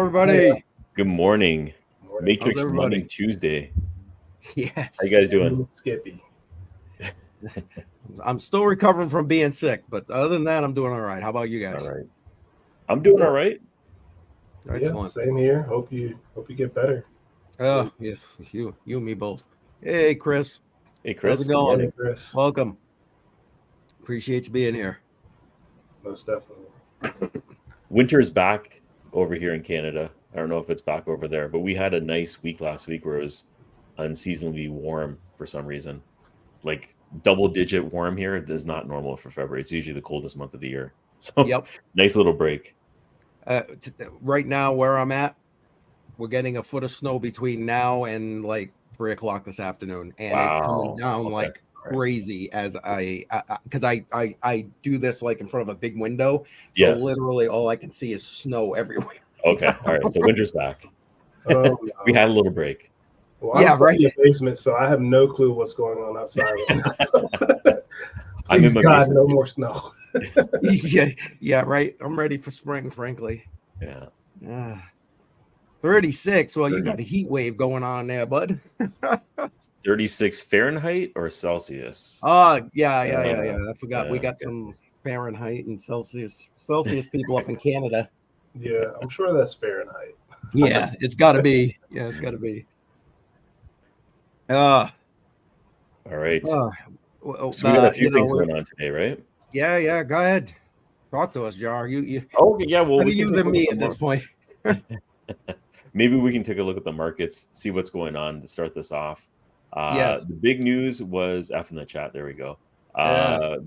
everybody. Good morning. Morning. Matrix How's everybody? Money Tuesday. Yes. How you guys doing? Skippy. I'm still recovering from being sick, but other than that, I'm doing all right. How about you guys? All right. I'm doing all right. Excellent. Yeah, same here. Hope you get better. Yeah, you and me both. Hey, Chris. Hey, Chris. How's it good going? morning. Hey, Chris. Welcome. Appreciate you being here. Most definitely. Winter's back over here in Canada. I don't know if it's back over there, but we had a nice week last week where it was unseasonably warm for some reason. Like double-digit warm here is not normal for February. It's usually the coldest month of the year. So Yep. nice little break. Right now, where I'm at, we're getting a foot of snow between now and like 3 o'clock this afternoon, and it's coming Wow. down Okay. like All right. crazy as because I do this like in front of a big window, so Yeah. literally all I can see is snow everywhere. Okay. All right. So winter's back. No. We had a little break. Well, Yeah, I'm stuck right. in the basement, so I have no clue what's going on outside right now. I'm in Please, my God, basement. no more snow. yeah, right. I'm ready for spring, frankly. Yeah. 36. Well, you 30. got a heat wave going on there, bud. 36 Fahrenheit or Celsius? Yeah. I forgot we yeah, got okay. some Fahrenheit and Celsius people up in Canada. Yeah, I'm sure that's Fahrenheit. Yeah, it's got to be. Yeah, it's got to be. All right. Well, So we got a few things going on today, right? Yeah. Go ahead, talk to us, Jar. You. Oh, okay, yeah. Well, Better we can you take a than look me at at the this point. Maybe we can take a look at the markets, see what's going on to start this off. Yes. The big news was F in the chat. There we go.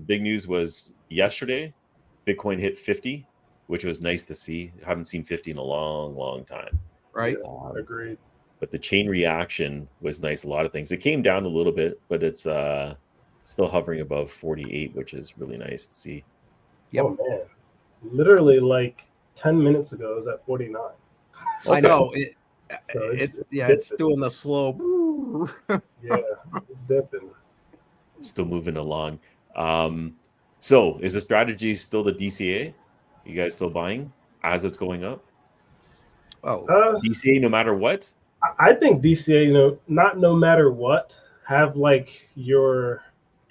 Big news was yesterday, Bitcoin hit 50, which was nice to see. I haven't seen 50 in a long, long time. Right. Agreed. But the chain reaction was nice. A lot of things. It came down a little bit, but it's still hovering above 48, which is really nice to see. Yep. Oh, man. Literally like 10 minutes ago, it was at 49. I know. So it's doing the slow. Yeah, it's dipping. Still moving along. So is the strategy still the DCA? You guys still buying as it's going up? Oh, DCA no matter what? I think DCA, not no matter what, have like your,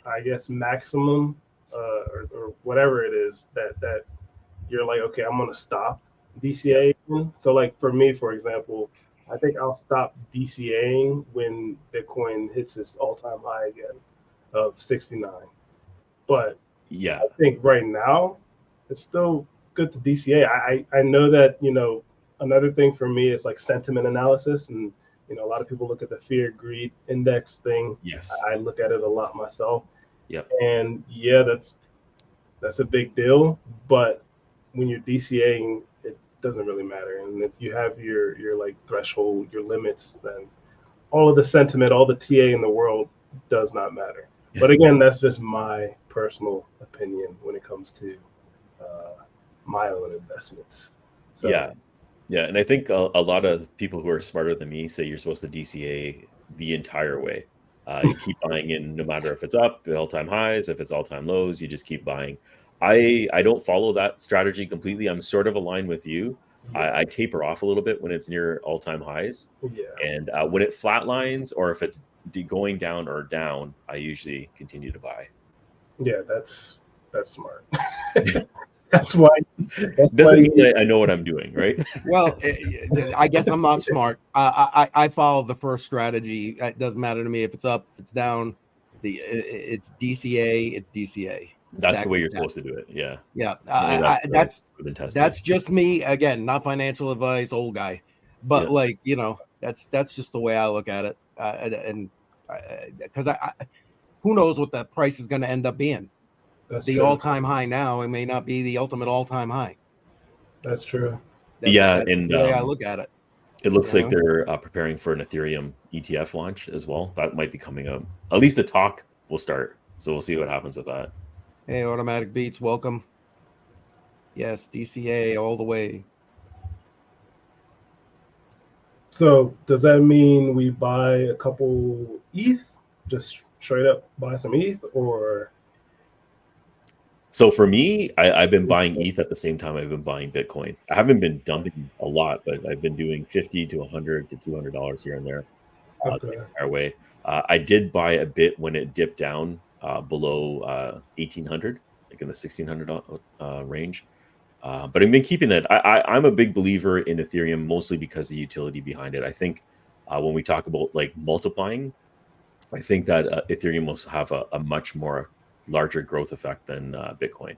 I guess, maximum or whatever it is that you're like, okay, I'm going to stop DCA. So like for me, for example, I think I'll stop DCAing when Bitcoin hits its all-time high again of 69. But yeah, I think right now it's still good to DCA. I know that, another thing for me is like sentiment analysis, and a lot of people look at the fear greed index thing. Yes. I look at it a lot myself. Yep. And yeah, that's a big deal, but when you're DCAing, it doesn't really matter. And if you have your like threshold, your limits, then all of the sentiment, all the TA in the world does not matter. But again, that's just my personal opinion when it comes to my own investments. So, yeah, and I think a lot of people who are smarter than me say you're supposed to DCA the entire way. You keep buying in no matter if it's up, all-time highs, if it's all-time lows, you just keep buying. I don't follow that strategy completely. I'm sort of aligned with you. yeah. I taper off a little bit when it's near all-time highs. Yeah. And when it flatlines or if it's going down or down, I usually continue to buy. Yeah, that's smart. That's why. Doesn't mean that I know what I'm doing, right? Well, I guess I'm not smart. I follow the first strategy. It doesn't matter to me if it's up, if it's down. It's DCA. It's DCA. That's the way you're supposed to do it. Yeah. Yeah. That's just me. Again, not financial advice, old guy, but that's just the way I look at it. And because who knows what that price is going to end up being. That's the true. all-time high now, it may not be the ultimate all-time high. That's true. That's the way I look at it. It looks like they're preparing for an Ethereum ETF launch as well. That might be coming up. At least the talk will start. So we'll see what happens with that. Hey, Automatic Beats, welcome. Yes, DCA all the way. So does that mean we buy a couple ETH? Just straight up buy some ETH, or So for me, I've been buying ETH at the same time I've been buying Bitcoin. I haven't been dumping a lot, but I've been doing 50 to 100 to $200 here and there the Okay. entire way. I did buy a bit when it dipped down below 1,800, like in the 1,600 range. But I've been keeping it. I'm a big believer in Ethereum, mostly because of the utility behind it. I think when we talk about like multiplying, I think that Ethereum will have a much more larger growth effect than Bitcoin.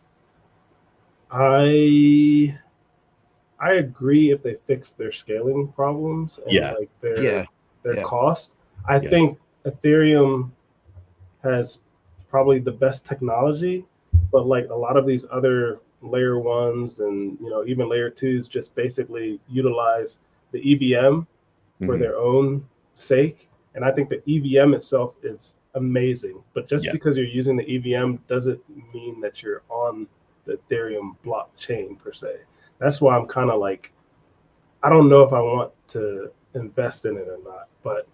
I agree if they fix their scaling problems and Yeah. like Yeah. their Yeah. cost. I think Ethereum has probably the best technology, but like a lot of these other layer ones and even layer twos just basically utilize the EVM for their own sake. And I think the EVM itself is amazing, but just because you're using the EVM doesn't mean that you're on the Ethereum blockchain per se. That's why I'm kind of like, I don't know if I want to invest in it or not. But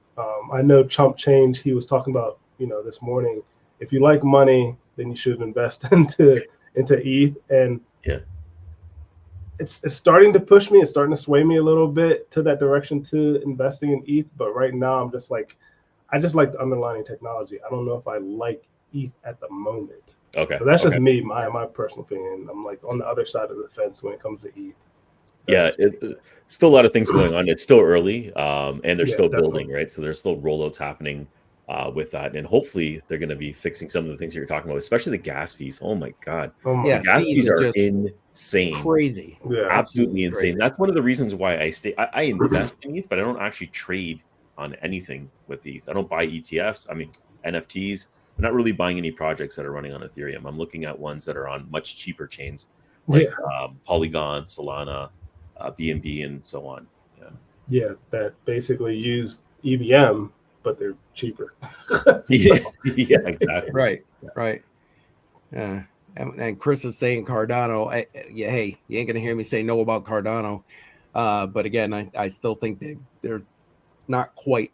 I know Chump Change, he was talking about, this morning, if you like money, then you should invest into ETH. And it's starting to push me. It's starting to sway me a little bit to that direction to investing in ETH. But right now, I'm just like, I just like the underlying technology. I don't know if I like ETH at the moment. Okay. So that's just me, my personal opinion. I'm like on the other side of the fence when it comes to ETH. Still a lot of things going on. It's still early, and they're still definitely building, right? So there's still rollouts happening with that, and hopefully they're going to be fixing some of the things that you're talking about, especially the gas fees. Oh my god, the gas fees are insane, crazy, absolutely insane. crazy. That's one of the reasons why I invest in ETH, but I don't actually trade on anything with ETH. I don't buy ETFs. I mean NFTs. I'm not really buying any projects that are running on Ethereum. I'm looking at ones that are on much cheaper chains like Polygon, Solana, BNB, and so on. That basically use EVM, but they're cheaper. Exactly. Right. Yeah. And Chris is saying Cardano. Hey, you ain't gonna hear me say no about Cardano. But again, I still think they're not quite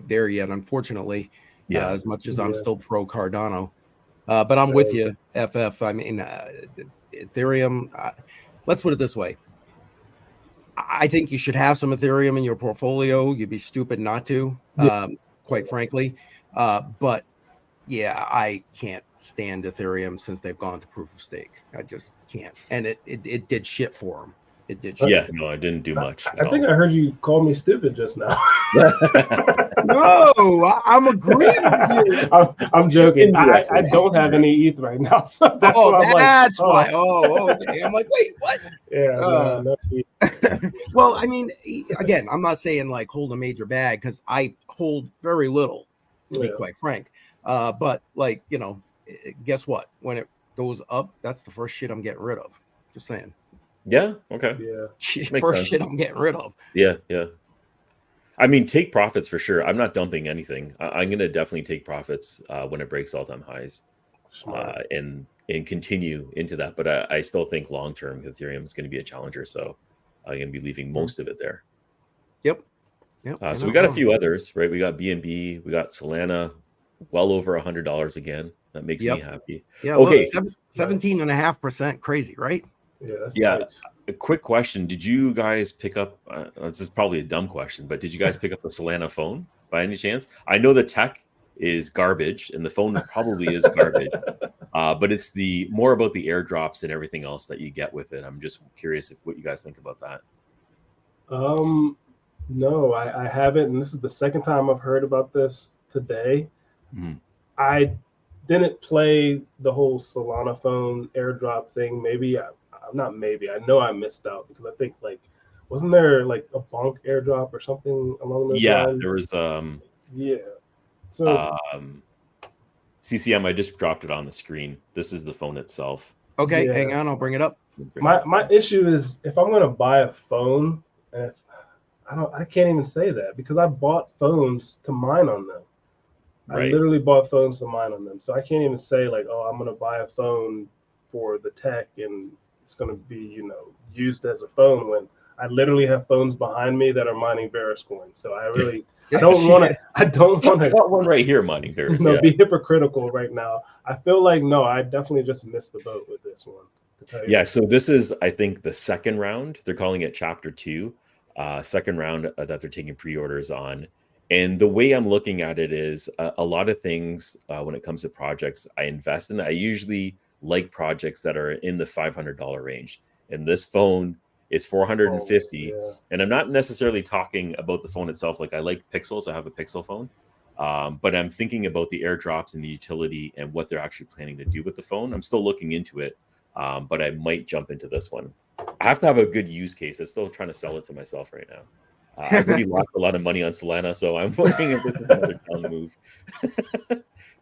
there yet, unfortunately. As much as I'm still pro Cardano. But I'm with you, FF. I mean, Ethereum. Let's put it this way. I think you should have some Ethereum in your portfolio. You'd be stupid not to, quite frankly. But yeah, I can't stand Ethereum since they've gone to proof of stake. I just can't. And it did shit for them. It did shit. Yeah, no, I didn't do much. I think I heard you call me stupid just now. No, I'm agreeing with you. I'm joking. I don't have any ETH right now, so that's why I'm that's why. Okay. I'm like, wait, what? No. Well, I mean, again, I'm not saying like hold a major bag because I hold very little, to be quite frank. But like, guess what? When it goes up, that's the first shit I'm getting rid of. Just saying. Yeah. Okay. Yeah. First shit I'm getting rid of. Yeah. I mean, take profits for sure. I'm not dumping anything. I'm going to definitely take profits when it breaks all-time highs, and continue into that. But I still think long-term Ethereum is going to be a challenger, so I'm going to be leaving most of it there. Yep. So we got a few others, right? We got BNB, we got Solana, well over $100 again. That makes me happy. Yeah. Okay. 17.5%, crazy, right? Yeah. Nice. A quick question. Did you guys pick up, this is probably a dumb question, but did you guys pick up the Solana phone by any chance? I know the tech is garbage and the phone probably is garbage, but it's more about the airdrops and everything else that you get with it. I'm just curious what you guys think about that. No, I haven't. And this is the second time I've heard about this today. I didn't play the whole Solana phone airdrop thing. I know I missed out because I think wasn't there like a bonk airdrop or something along those lines? There was So CCM, I just dropped it on the screen. This is the phone itself. Okay, hang on, I'll bring it up. My issue is if I'm gonna buy a phone, and I can't even say that because I bought phones to mine on them. Right. I literally bought phones to mine on them. So I can't even say I'm going to buy a phone for the tech and it's going to be, used as a phone when I literally have phones behind me that are mining Varus coin. So I don't want to I got one right here, mining Varus. be hypocritical right now. I feel like I definitely just missed the boat with this one. Yeah, so this is, I think, the second round. They're calling it Chapter 2, second round that they're taking pre-orders on. And the way I'm looking at it is a lot of things when it comes to projects I invest in. I usually like projects that are in the $500 range. And this phone is $450. And I'm not necessarily talking about the phone itself. Like, I like Pixels. I have a Pixel phone. But I'm thinking about the airdrops and the utility and what they're actually planning to do with the phone. I'm still looking into it. But I might jump into this one. I have to have a good use case. I'm still trying to sell it to myself right now. I've already lost a lot of money on Solana, so I'm wondering if this is another down move.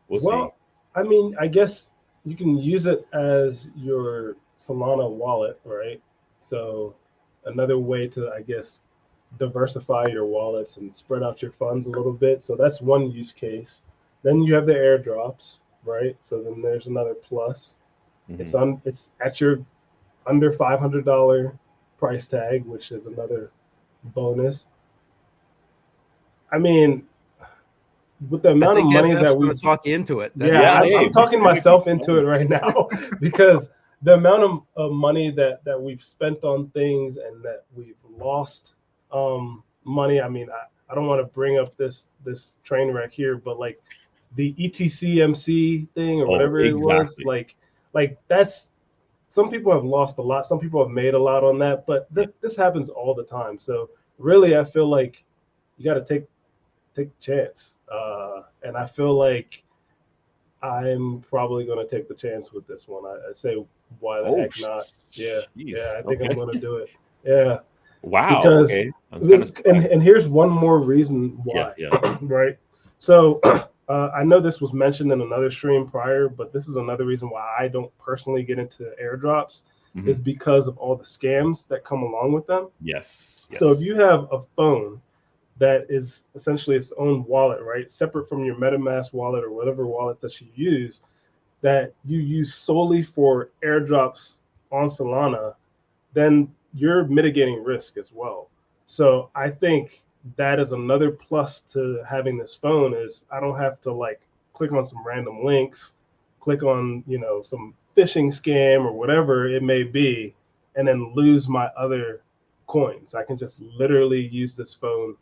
We'll see. I mean, I guess you can use it as your Solana wallet, right? So another way to, I guess, diversify your wallets and spread out your funds a little bit. So that's one use case. Then you have the airdrops, right? So then there's another plus. Mm-hmm. It's at your under $500 price tag, which is another bonus. I mean, with the amount of money that we talk into it, I'm talking myself into it right now because the amount of money that we've spent on things and that we've lost money. I mean, I don't want to bring up this train wreck here, but like the ETCMC thing or whatever it was, like that's, some people have lost a lot. Some people have made a lot on that, but this happens all the time. So really, I feel like you got to take a chance. And I feel like I'm probably going to take the chance with this one. I say, why the heck not? Yeah, I think I'm going to do it. Yeah. Wow. Because, okay. And here's one more reason why. Yeah. Right. So I know this was mentioned in another stream prior, but this is another reason why I don't personally get into airdrops is because of all the scams that come along with them. Yes. So if you have a phone that is essentially its own wallet, right, separate from your MetaMask wallet or whatever wallet that you use solely for airdrops on Solana, then you're mitigating risk as well. So I think that is another plus to having this phone is I don't have to like click on some random links, click on, some phishing scam or whatever it may be, and then lose my other coins. I can just literally use this phone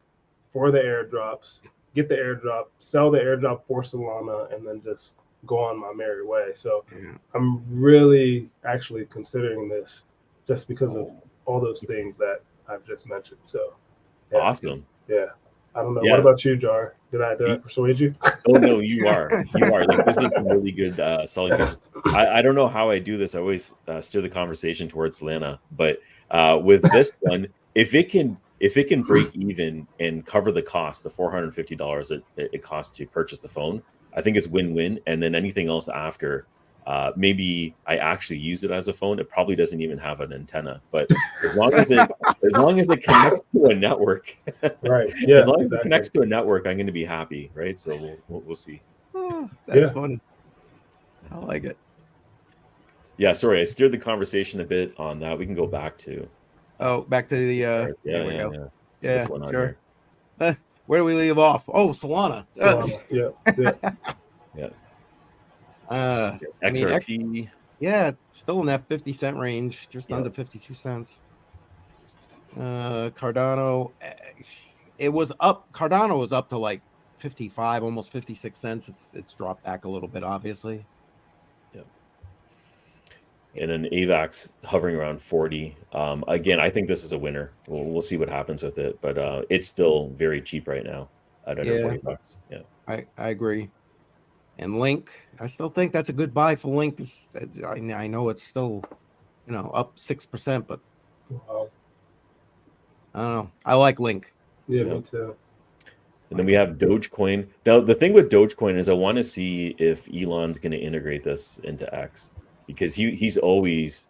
for the airdrops, get the airdrop, sell the airdrop for Solana, and then just go on my merry way. So I'm really actually considering this just because of all those things that I've just mentioned. So awesome. Yeah. I don't know. What about you, Jar? Did I persuade you? Oh no, you are. Like, this is a really good selling features. I don't know how I do this. I always steer the conversation towards Solana, but with this one, if it can break even and cover the cost, the $450 it costs to purchase the phone, I think it's win-win. And then anything else after, maybe I actually use it as a phone. It probably doesn't even have an antenna, but as long as it connects to a network, right? Yeah, as long as it connects to a network, I'm going to be happy, right? So we'll see. Oh, that's funny. I like it. Yeah, sorry, I steered the conversation a bit on that. We can go back to. Back to the. There we go. Yeah, what's going on sure. Where do we leave off? Oh, Solana. Yeah. XRP. Still in that 50-cent range, just under 52 cents. Cardano, it was up. Cardano was up to like 55, almost 56 cents. It's dropped back a little bit, obviously. And then AVAX hovering around 40. Again, I think this is a winner. We'll see what happens with it, but it's still very cheap right now at under $40. Yeah, I agree. And Link, I still think that's a good buy for Link. I know it's still, up 6%, but I don't know. I like Link. Yeah, me too. And then we have Dogecoin. Now, the thing with Dogecoin is I want to see if Elon's going to integrate this into X, because he's always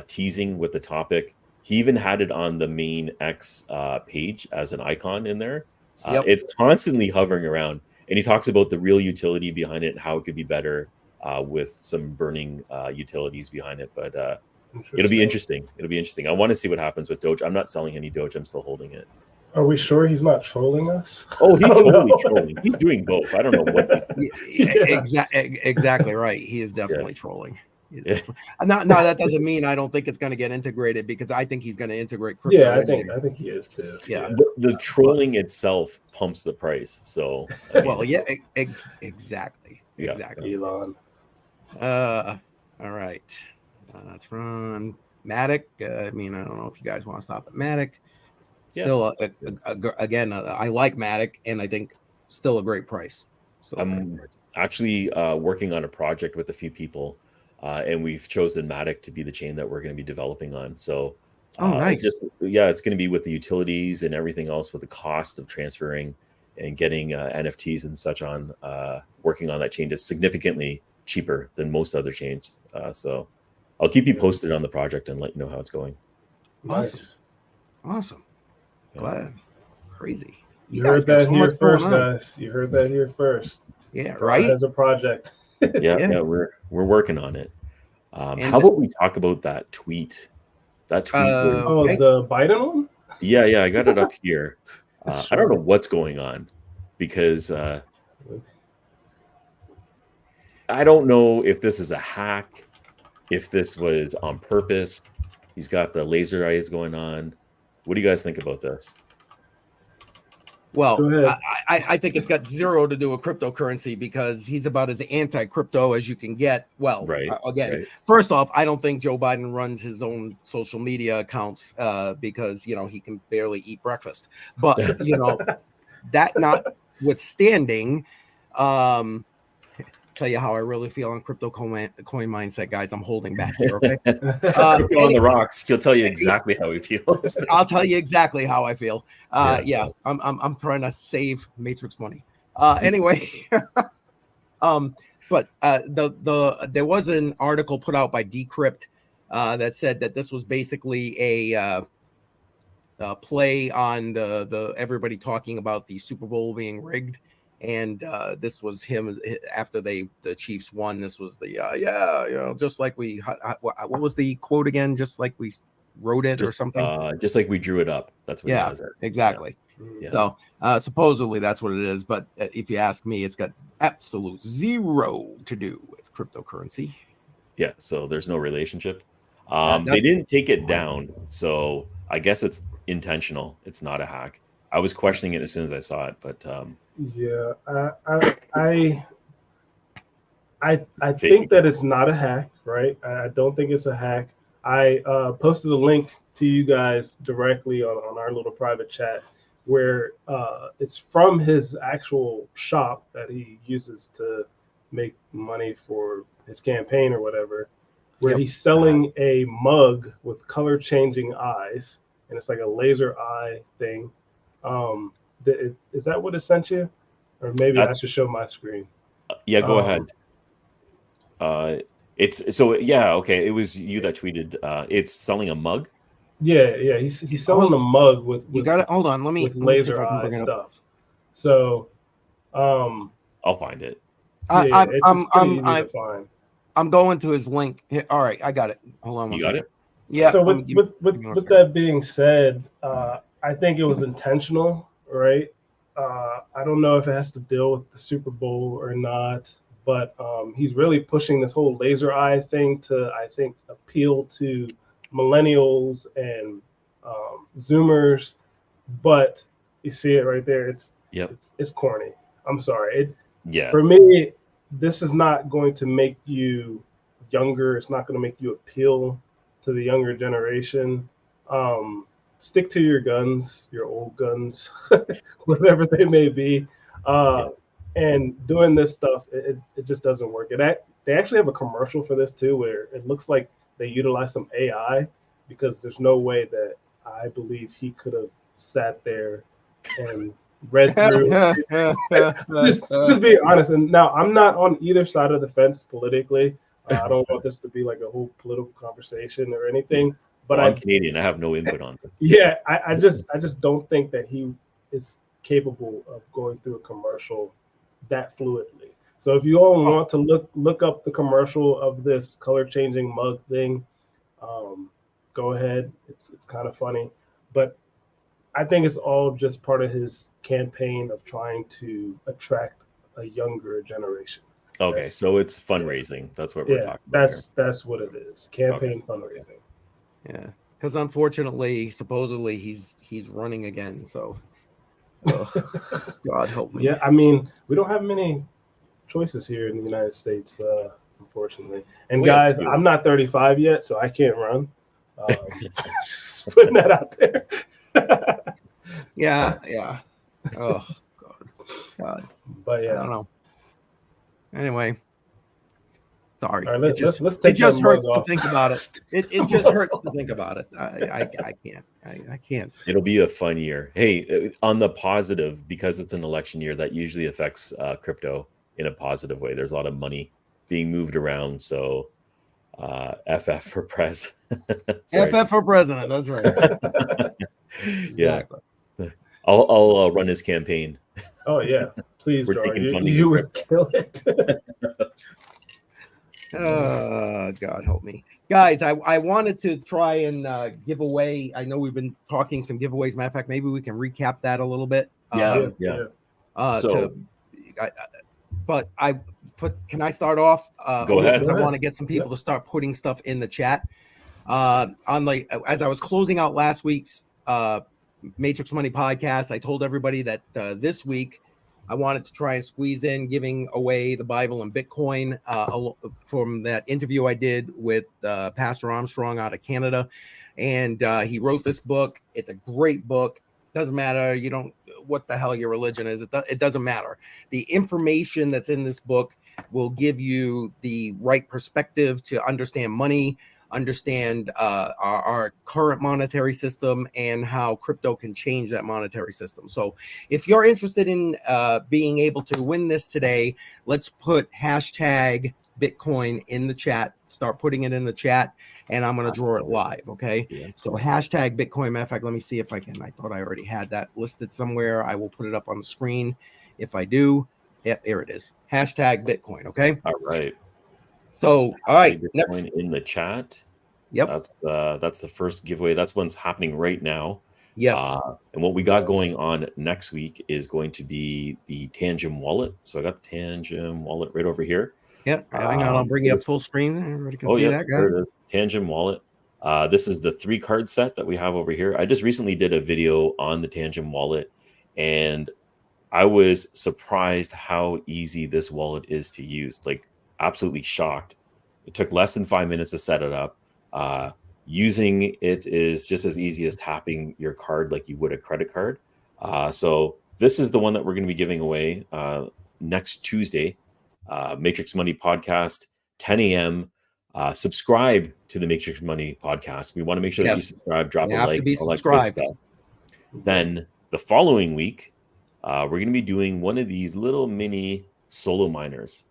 teasing with the topic. He even had it on the main X page as an icon in there. It's constantly hovering around. And he talks about the real utility behind it and how it could be better with some burning utilities behind it. But It'll be interesting. It'll be interesting. I want to see what happens with Doge. I'm not selling any Doge. I'm still holding it. Are we sure he's not trolling us? Oh, he's totally trolling. He's doing both. I don't know what he's doing. Exactly right. He is definitely trolling. No, that doesn't mean I don't think it's going to get integrated, because I think he's going to integrate crypto. Yeah, I think he is too. Yeah, the trolling itself pumps the price. So well, yeah, exactly. Elon. All right. Let's run Matic. I mean, I don't know if you guys want to stop at Matic. Still, again, I like Matic, and I think still a great price. So I'm actually working on a project with a few people, and we've chosen Matic to be the chain that we're going to be developing on. So, nice. It's going to be with the utilities and everything else, with the cost of transferring and getting NFTs and such on. Working on that chain is significantly cheaper than most other chains. So I'll keep you posted on the project and let you know how it's going. Awesome. Glad. Crazy. You heard that here first, guys. You heard that here first. Yeah, right. As a project. yeah, we're working on it. How about we talk about that tweet? That tweet. The Biden one? Yeah, I got it up here. I don't know what's going on, because I don't know if this is a hack, if this was on purpose. He's got the laser eyes going on. What do you guys think about this? Well, I think it's got zero to do with cryptocurrency, because he's about as anti-crypto as you can get. Well, first off, I don't think Joe Biden runs his own social media accounts because, he can barely eat breakfast. But, that notwithstanding, tell you how I really feel on CryptoCoinMindSet, guys. I'm holding back here, okay? On the rocks, he'll tell you exactly how he feels. I'll tell you exactly how I feel. I'm trying to save Matrix money. Anyway, but there was an article put out by Decrypt that said that this was basically a play on the everybody talking about the Super Bowl being rigged. And this was him after the Chiefs won. This was the just like we what was the quote again? Just like we wrote it or something. Just like we drew it up. That's what he does it. Exactly. Yeah. So supposedly that's what it is. But if you ask me, it's got absolute zero to do with cryptocurrency. Yeah. So there's no relationship. They didn't take it down, so I guess it's intentional. It's not a hack. I was questioning it as soon as I saw it, but yeah, I think that it's not a hack, right? I don't think it's a hack. I posted a link to you guys directly on our little private chat where it's from his actual shop that he uses to make money for his campaign or whatever, where he's selling a mug with color changing eyes, and it's like a laser eye thing. Is that what it sent you? Or maybe I should show my screen. Yeah, go ahead. It's so okay. It was you that tweeted. It's selling a mug. Yeah. He's selling a mug with you got it. Hold on, let me laser eye stuff. So, I'll find it. I'm going to his link. All right, I got it. Hold on. You got it? Yeah. So with that being said, I think it was intentional, right? I don't know if it has to deal with the Super Bowl or not, but he's really pushing this whole laser eye thing to, I think, appeal to millennials and Zoomers. But you see it right there. It's corny. I'm sorry. For me, this is not going to make you younger. It's not going to make you appeal to the younger generation. Stick to your guns, your old guns, whatever they may be. And doing this stuff, it just doesn't work. They actually have a commercial for this too, where it looks like they utilize some AI, because there's no way that I believe he could have sat there and read through. just being honest. And now I'm not on either side of the fence politically. I don't want this to be like a whole political conversation or anything. But I'm Canadian. I have no input on this. Yeah, I just don't think that he is capable of going through a commercial that fluidly. So if you all want to look up the commercial of this color changing mug thing, Go ahead. It's kind of funny, but I think it's all just part of his campaign of trying to attract a younger generation. Okay, so it's fundraising. That's what we're Yeah, talking about here. that's what it is. Campaign fundraising. Yeah, because unfortunately, supposedly he's running again. So, God help me. Yeah, I mean, we don't have many choices here in the United States, unfortunately. And We have guys, two. I'm not 35 yet, so I can't run. Just putting that out there. Yeah. Oh God. But I yeah. don't know. Anyway, sorry. All right, It just let's take hurts that mug to off. think about it. It just hurts to think about it. I can't. I can't. It'll be a fun year. Hey, on the positive, because it's an election year, that usually affects crypto in a positive way. There's a lot of money being moved around. So FF for press. FF for president. That's right. Yeah. Exactly. I'll run his campaign. Oh yeah, please, We're Jar. taking funding You in would kill it. God help me, guys. I wanted to try and give away. I know we've been talking some giveaways. Matter of fact, maybe we can recap that a little bit. Yeah. But can I start off? Go ahead. Because I want to get some people to start putting stuff in the chat. As I was closing out last week's Matrix Money podcast, I told everybody that this week I wanted to try and squeeze in giving away the Bible and Bitcoin from that interview I did with Pastor Armstrong out of Canada. And he wrote this book. It's a great book. Doesn't matter. You don't, what the hell your religion is. It doesn't matter. The information that's in this book will give you the right perspective to understand money, understand our current monetary system, and how crypto can change that monetary system. So if you're interested in being able to win this today, let's put hashtag Bitcoin in the chat. Start putting it in the chat, and I'm going to draw it live. Okay. Yeah. So hashtag Bitcoin. Matter of fact, let me see if I can. I thought I already had that listed somewhere. I will put it up on the screen. If I do, yeah, there it is. Hashtag Bitcoin. Okay. All right. So, all right. Bitcoin Next. in the chat. Yep. That's the first giveaway. That's what's happening right now. Yes. And what we got going on next week is going to be the Tangem wallet. So I got the Tangem wallet right over here. Yep. Hang on, I'll bring you up full screen. Everybody can see that guy. There it is. Tangem wallet. This is the 3-card set that we have over here. I just recently did a video on the Tangem wallet, and I was surprised how easy this wallet is to use. Like, absolutely shocked. It took less than 5 minutes to set it up. Using it is just as easy as tapping your card like you would a credit card. So this is the one that we're going to be giving away next Tuesday. Matrix Money Podcast, 10 a.m. Subscribe to the Matrix Money Podcast. We want to make sure that you subscribe, drop a like, all that good stuff. Then the following week, we're going to be doing one of these little mini solo miners.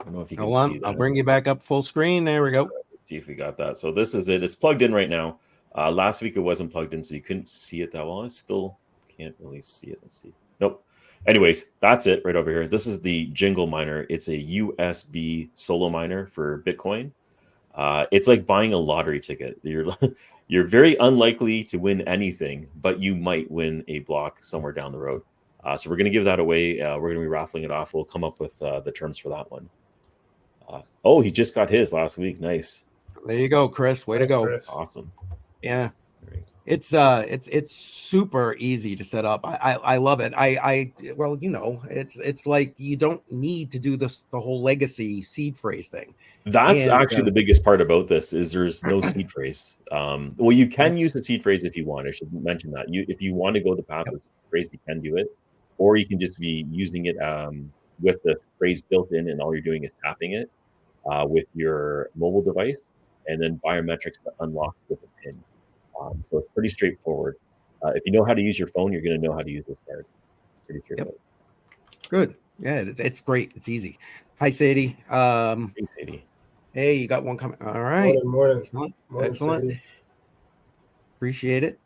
I don't know if you can see that. I'll bring you back up full screen. There we go. Let's see if we got that. So this is it. It's plugged in right now. Last week it wasn't plugged in, so you couldn't see it that well. I still can't really see it. Let's see. Nope. Anyways, that's it right over here. This is the Jingle Miner. It's a USB solo miner for Bitcoin. It's like buying a lottery ticket. You're very unlikely to win anything, but you might win a block somewhere down the road. So we're going to give that away. We're going to be raffling it off. We'll come up with the terms for that one. He just got his last week. Nice. There you go, Chris. Way to go. Chris. Awesome. Yeah. It's super easy to set up. I love it. Well, you know, it's like you don't need to do the whole legacy seed phrase thing. That's actually the biggest part about this is there's no seed phrase. Well, you can use the seed phrase if you want. I should mention that. If you want to go the path of seed phrase, you can do it, or you can just be using it with the phrase built in, and all you're doing is tapping it with your mobile device, and then biometrics to unlock with a PIN. So it's pretty straightforward. If you know how to use your phone, you're going to know how to use this card. It's pretty straightforward. Yep. Good. Yeah, it's great. It's easy. Hi, Sadie. Hey, Sadie. Hey, you got one coming. All right. Morning. Excellent. Sadie. Appreciate it.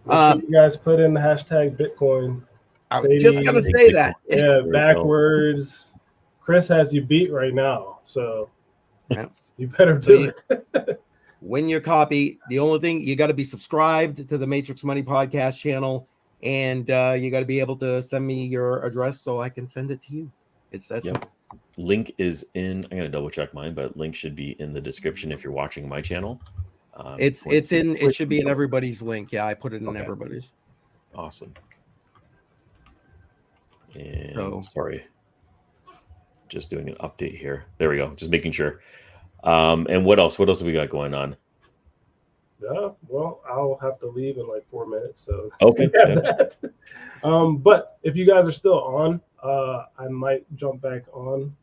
You guys put in the hashtag Bitcoin. I was just going to say that. Yeah, backwards. Chris has you beat right now, so you better do it. win your copy. The only thing, you got to be subscribed to the Matrix Money podcast channel, and you got to be able to send me your address so I can send it to you. It's that simple. Link is in. I'm gonna double check mine, but link should be in the description if you're watching my channel. It should be in everybody's link. Yeah, I put it in everybody's. Awesome. And sorry, just doing an update here. There we go. Just making sure. And what else? What else have we got going on? Yeah, well, I'll have to leave in like 4 minutes. So okay. But if you guys are still on, I might jump back on.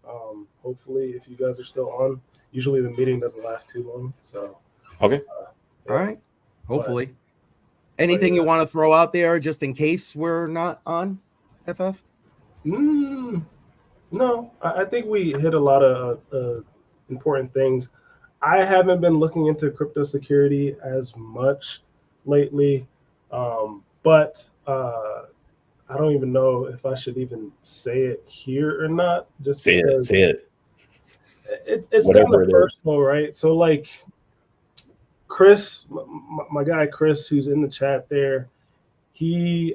Hopefully, if you guys are still on, usually the meeting doesn't last too long. So okay. All right. Hopefully. Anything you want to throw out there just in case we're not on, FF? No, I think we hit a lot of important things. I haven't been looking into crypto security as much lately, but I don't even know if I should even say it here or not. Just say it. It's kind of personal, right? So like Chris, my guy Chris, who's in the chat there, he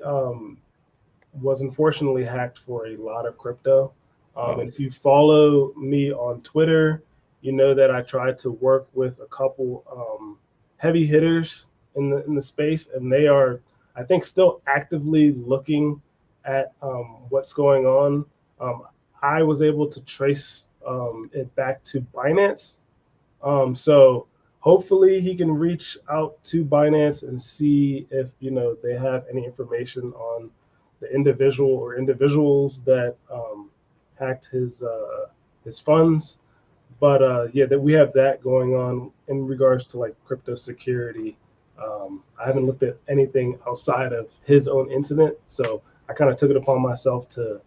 was unfortunately hacked for a lot of crypto. And if you follow me on Twitter, you know that I tried to work with a couple heavy hitters in the space, and they are, I think, still actively looking at what's going on. I was able to trace it back to Binance. So hopefully he can reach out to Binance and see if they have any information on the individual or individuals that hacked his funds. But that we have that going on in regards to like crypto security. I haven't looked at anything outside of his own incident, so I kind of took it upon myself to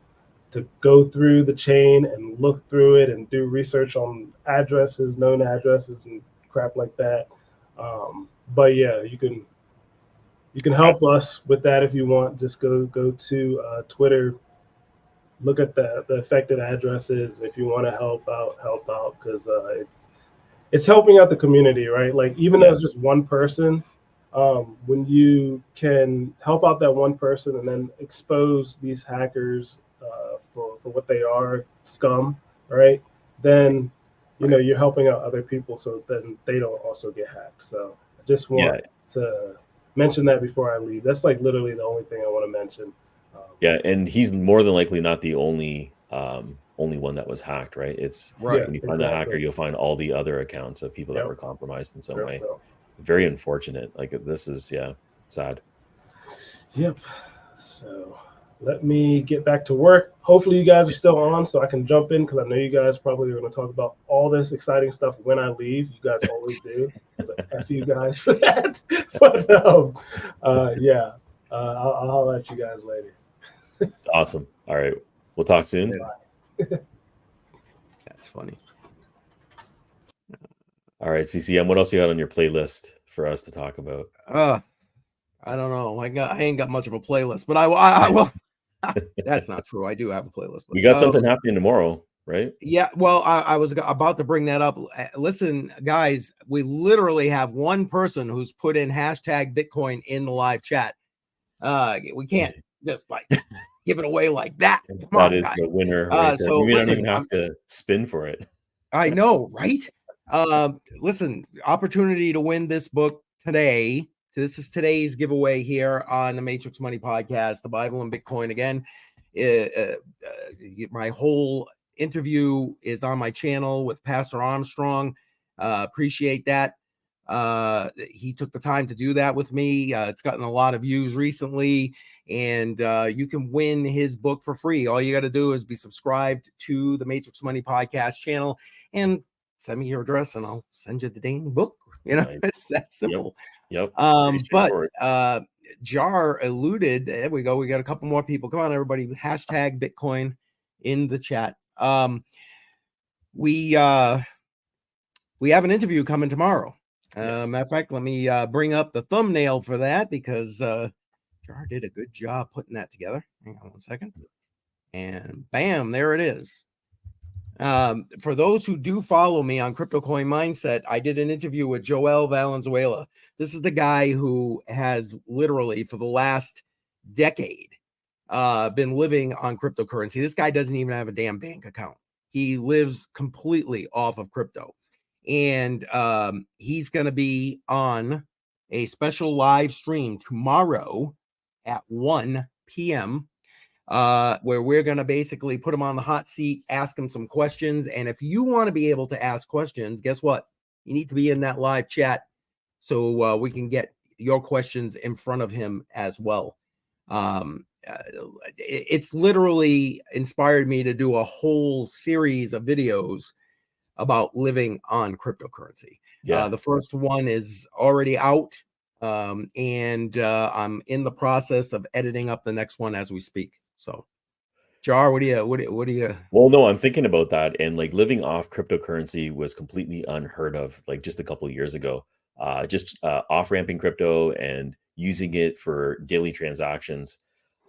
go through the chain and look through it and do research on addresses, known addresses, and crap like that. But yeah, you can help us with that if you want. Just go to Twitter, look at the affected addresses. If you want to help out, because it's helping out the community, right? Like even though it's just one person, when you can help out that one person and then expose these hackers for what they are, scum, right? Then you're helping out other people, so then they don't also get hacked. So I just want to mention that before I leave. That's like literally the only thing I want to mention. And he's more than likely not the only one that was hacked, right? It's when you find a hacker, you'll find all the other accounts of people that were compromised in some way. Very unfortunate. Like this is sad. Yep. So let me get back to work. Hopefully you guys are still on so I can jump in, because I know you guys probably are going to talk about all this exciting stuff when I leave. You guys always do. So F you guys for that. But I'll holler at you guys later. Awesome. All right. We'll talk soon. That's funny. All right, CCM, what else you got on your playlist for us to talk about? I don't know. I ain't got much of a playlist, but I will. That's not true. I do have a playlist. We got something happening tomorrow, right? Yeah. Well, I was about to bring that up. Listen, guys, we literally have one person who's put in hashtag Bitcoin in the live chat. We can't just like give it away like that. That is the winner. Right so we don't even have to spin for it. I know, right? Listen, opportunity to win this book today. This is today's giveaway here on the Matrix Money Podcast, The Bible and Bitcoin. Again, my whole interview is on my channel with Pastor Armstrong. Appreciate that. He took the time to do that with me. It's gotten a lot of views recently, and you can win his book for free. All you got to do is be subscribed to the Matrix Money Podcast channel and send me your address, and I'll send you the dang book. It's that simple. Yep. But Jar alluded. There we go. We got a couple more people. Come on, everybody. Hashtag Bitcoin in the chat. We have an interview coming tomorrow. Matter of fact, let me bring up the thumbnail for that, because Jar did a good job putting that together. Hang on one second. And bam, there it is. For those who do follow me on CryptoCoinMindSet, I did an interview with Joel Valenzuela. This is the guy who has literally for the last decade been living on cryptocurrency. This guy doesn't even have a damn bank account. He lives completely off of crypto. And he's going to be on a special live stream tomorrow at 1 p.m. Where we're going to basically put him on the hot seat, ask him some questions. And if you want to be able to ask questions, guess what? You need to be in that live chat so we can get your questions in front of him as well. It's literally inspired me to do a whole series of videos about living on cryptocurrency. The first one is already out, and I'm in the process of editing up the next one as we speak. So, Jar, what do you? Well, no, I'm thinking about that, and like living off cryptocurrency was completely unheard of, like just a couple of years ago. Just off ramping crypto and using it for daily transactions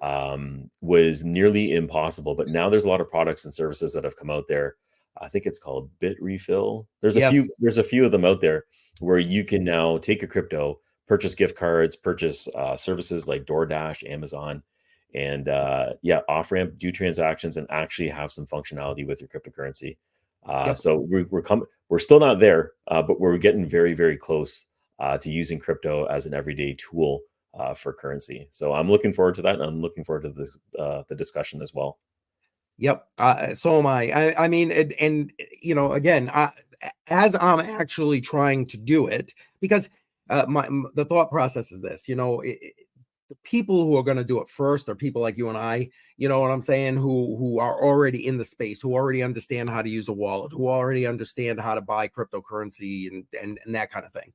was nearly impossible. But now there's a lot of products and services that have come out there. I think it's called Bit Refill. There's a few of them out there where you can now take your crypto, purchase gift cards, purchase services like DoorDash, Amazon, and off ramp, do transactions, and actually have some functionality with your cryptocurrency. So we're still not there, but we're getting very, very close to using crypto as an everyday tool for currency. So I'm looking forward to that, and I'm looking forward to this, the discussion as well. Yep. So am I. I mean, and you know, again, as I'm actually trying to do it, because the thought process is this, you know, the people who are going to do it first are people like you and I, you know what I'm saying, who are already in the space, who already understand how to use a wallet, who already understand how to buy cryptocurrency and that kind of thing.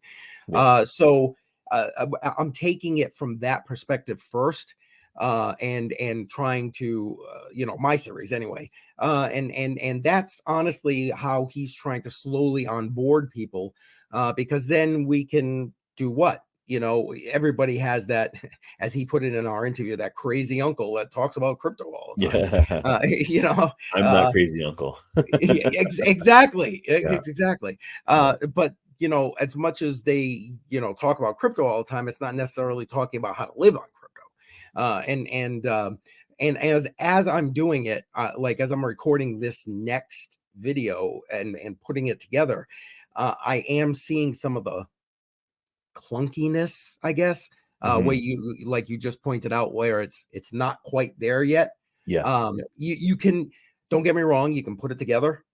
Yeah. So I'm taking it from that perspective first. And trying to you know, my series anyway, and that's honestly how he's trying to slowly onboard people, because then we can do what, you know, everybody has that, as he put it in our interview, that crazy uncle that talks about crypto all the time. Yeah. You know, I'm not crazy uncle. Exactly. Yeah. Exactly. But you know, as much as they, you know, talk about crypto all the time, it's not necessarily talking about how to live on crypto. And as I'm doing it, like as I'm recording this next video and putting it together, I am seeing some of the clunkiness, I guess, where you, like you just pointed out, where it's not quite there yet. You can, don't get me wrong, you can put it together,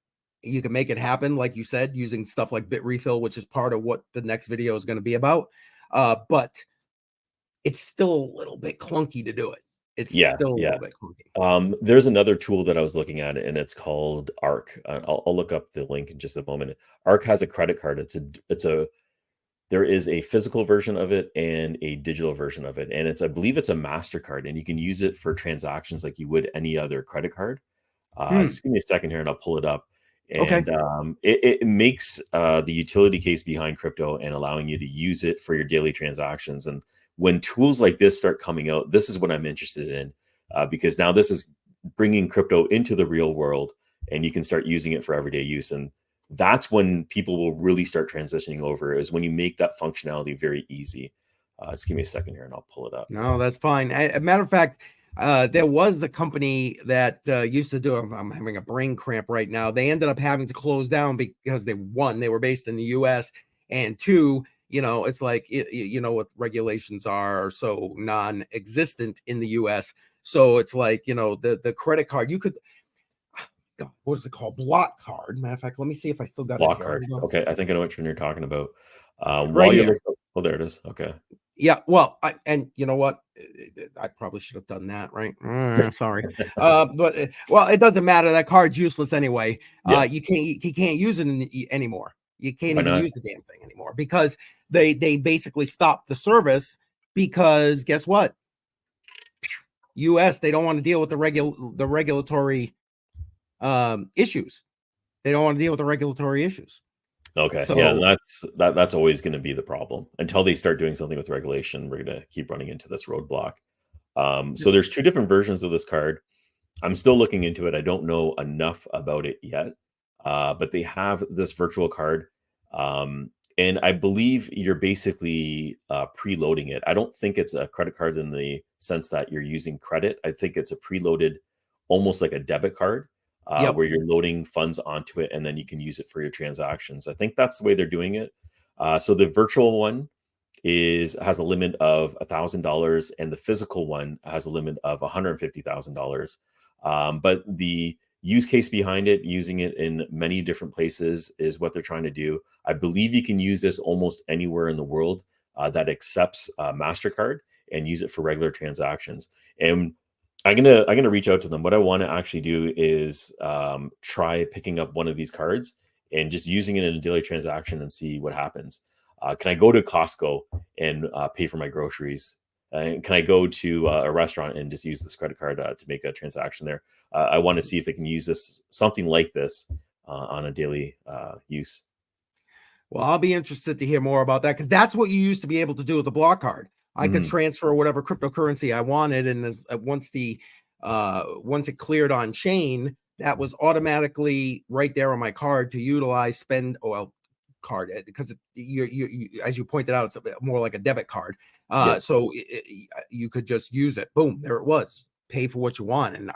you can make it happen, like you said, using stuff like Bit Refill, which is part of what the next video is going to be about, but it's still a little bit clunky to do it. It's still a little bit clunky. There's another tool that I was looking at, and it's called Arc. I'll look up the link in just a moment. Arc has a credit card. There is a physical version of it and a digital version of it. And I believe it's a MasterCard, and you can use it for transactions like you would any other credit card. Just give me a second here and I'll pull it up. And it makes the utility case behind crypto and allowing you to use it for your daily transactions. And when tools like this start coming out, this is what I'm interested in, because now this is bringing crypto into the real world, and you can start using it for everyday use. And that's when people will really start transitioning over, is when you make that functionality very easy. Just give me a second here and I'll pull it up. No, that's fine. As a matter of fact, there was a company that used to do, I'm having a brain cramp right now. They ended up having to close down because they were based in the US, and two, you know, it's like, you know what regulations are so non-existent in the US. So it's like, you know, the credit card, you could, God, what is it called? Block card. Matter of fact, let me see if I still got Block it. card. Okay, I think I know which one you're talking about. Right here. Oh, there it is. Okay. Yeah, well, and you know what? I probably should have done that, right? Sorry, but well, it doesn't matter. That card's useless anyway. You can't use it anymore. You can't even use the damn thing anymore, because they basically stopped the service, because guess what? US, they don't want to deal with the regulatory issues. They don't want to deal with the regulatory issues. Okay. So, yeah, that's always going to be the problem. Until they start doing something with regulation, we're going to keep running into this roadblock. So there's two different versions of this card. I'm still looking into it. I don't know enough about it yet. but they have this virtual card. And I believe you're basically preloading it. I don't think it's a credit card in the sense that you're using credit. I think it's a preloaded, almost like a debit card, Yep. where you're loading funds onto it and then you can use it for your transactions. I think that's the way they're doing it. So the virtual one has a limit of $1,000, and the physical one has a limit of $150,000. But the use case behind it, using it in many different places, is what they're trying to do. I believe you can use this almost anywhere in the world that accepts MasterCard, and use it for regular transactions. And I'm gonna reach out to them. What I want to actually do is try picking up one of these cards and just using it in a daily transaction and see what happens. Can I go to Costco and pay for my groceries? Can I go to a restaurant and just use this credit card to make a transaction there? I want to see if it can use something like this on a daily use. Well, I'll be interested to hear more about that, because that's what you used to be able to do with the block card. I could transfer whatever cryptocurrency I wanted, and once it cleared on chain, that was automatically right there on my card to utilize, card, because you as you pointed out, it's a bit more like a debit card. So you could just use it. Boom, there it was. Pay for what you want, and